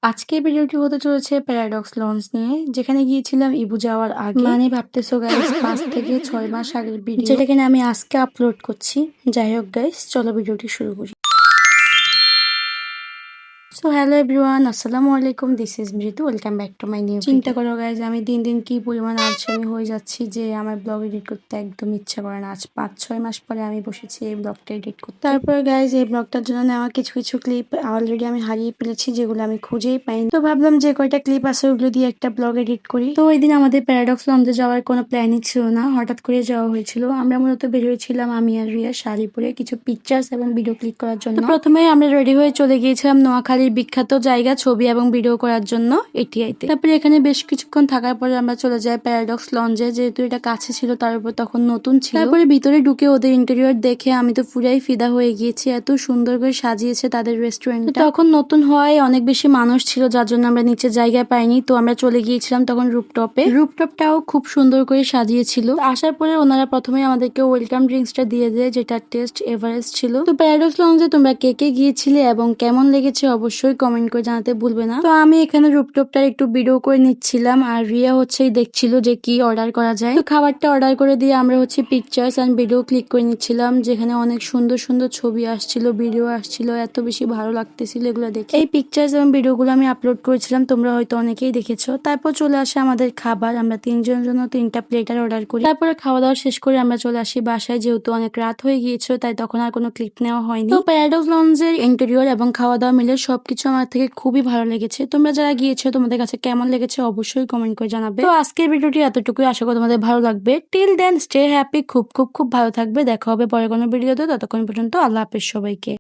আজকের ভিডিওটি হতে চলেছে প্যারাডক্স লঞ্চ নিয়ে, যেখানে গিয়েছিলাম ইবু যাওয়ার আগে। মানে ভাবতেছো গাইস ৫ থেকে ৬ মাস আগের ভিডিও, যেটা কিনা আমি আজকে আপলোড করছি। যাই হোক গাইস, চলো ভিডিওটি শুরু করি। সো হ্যালো এভরিওয়ান, আসসালামু আলাইকুম, দিস ইজ মৃদু, welcome back to my new. চিন্তা করো গাইজ, আমি দিন দিন কি পরিমাণ আলসেমি হয়ে যাচ্ছি যে আমার ব্লগ এডিট করতে একদম ইচ্ছা করে না। আজ ৫-৬ মাস পরে আমি বসেছি এই ব্লগটা এডিট করতে। তারপর গাইজ এই ব্লগটার জন্য নেওয়া কিছু কিছু ক্লিপ অলরেডি আমি হারিয়ে ফেলেছি, যেগুলো আমি খুঁজেই পাইনি। তো ভাবলাম যে কয়টা ক্লিপ আছে ওগুলো দিয়ে একটা ব্লগ এডিট করি। তো ওই দিন আমাদের প্যারাডক্স লঞ্চে যাওয়ার কোনো প্ল্যানই ছিল না, হঠাৎ করে যাওয়া হয়েছিল। আমরা মূলত বেরিয়েছিলাম আমি আর রিয়া শাড়ি পরে কিছু পিকচার্স এবং ভিডিও ক্লিক করার জন্য। প্রথমে আমরা রেডি হয়ে চলে গিয়েছিলাম নোয়াখালীর বিখ্যাত জায়গা ছবি এবং ভিডিও করার জন্য এটিআইতে। তারপরে এখানে বেশ কিছুক্ষণ থাকার পরে আমরা চলে যাই প্যারাডক্স লঞ্চে, যেহেতু এটা কাছে ছিল, তার উপর তখন নতুন ছিল। তারপরে ভিতরে ঢুকে ওদের ইন্টেরিয়র দেখে আমি তো পুরাই ফিদা হয়ে গিয়েছি, এত সুন্দর করে সাজিয়েছে তাদের রেস্টুরেন্ট। তখন নতুন হয় অনেক বেশি মানুষ ছিল, যার জন্য আমরা নিচে জায়গা পাইনি। তো আমরা চলে গিয়েছিলাম তখন রুপটপে। রুপটপটাও খুব সুন্দর করে সাজিয়েছিল। আসার পরে ওনারা প্রথমে আমাদেরকে ওয়েলকাম ড্রিঙ্কসটা দিয়ে দেয়, যেটা টেস্ট এভারেস্ট ছিল। তো প্যারাডক্স লঞ্চে তোমরা কে কে গিয়েছিলে এবং কেমন লেগেছে অবশ্যই কমেন্ট করে জানাতে ভুলবে না। তো আমি এখানে রুপটপটার একটু ভিডিও করে নিচ্ছিলাম, আর রিয়া হচ্ছে দেখছিল যে কি অর্ডার করা যায়। তো খাবারটা অর্ডার করে দিয়ে আমরা হচ্ছে পিকচার্স এন্ড ভিডিও ক্লিক করে নিচ্ছিলাম, যেখানে অনেক সুন্দর সুন্দর ছবি আসছিল, ভিডিও আসছিল, এত বেশি ভালো লাগতেছিল এগুলো দেখে। এই পিকচার্স এবং ভিডিওগুলো আমি আপলোড করেছিলাম, তোমরা হয়তো অনেকেই দেখেছো। তারপর চলে আসে আমাদের খাবার, আমরা ৩ জনের জন্য ৩টা প্লেটার অর্ডার করি। তারপরে খাওয়া দাওয়া শেষ করে আমরা চলে আসি বাসায়, যেহেতু অনেক রাত হয়ে গিয়েছিল, তাই তখন আর কোনো ক্লিপ নেওয়া হয়নি। তো প্যারাডক্স লঞ্চের ইন্টেরিয়র এবং খাওয়া দাওয়া মিলে সবকিছু আমার থেকে খুবই ভালো লেগেছে। তোমরা যারা গিয়েছো তোমাদের কাছে কেমন লেগেছে অবশ্যই কমেন্ট করে জানাবে। তো আজকের ভিডিওটি এতটুকুই, আশা করি তোমাদের ভালো লাগবে। টিল দেন স্টে হ্যাপি, খুব খুব খুব ভালো থাকবে। দেখা হবে পরে কোনো ভিডিওতে, ততক্ষণ পর্যন্ত আল্লাহ হাফেজ সবাইকে।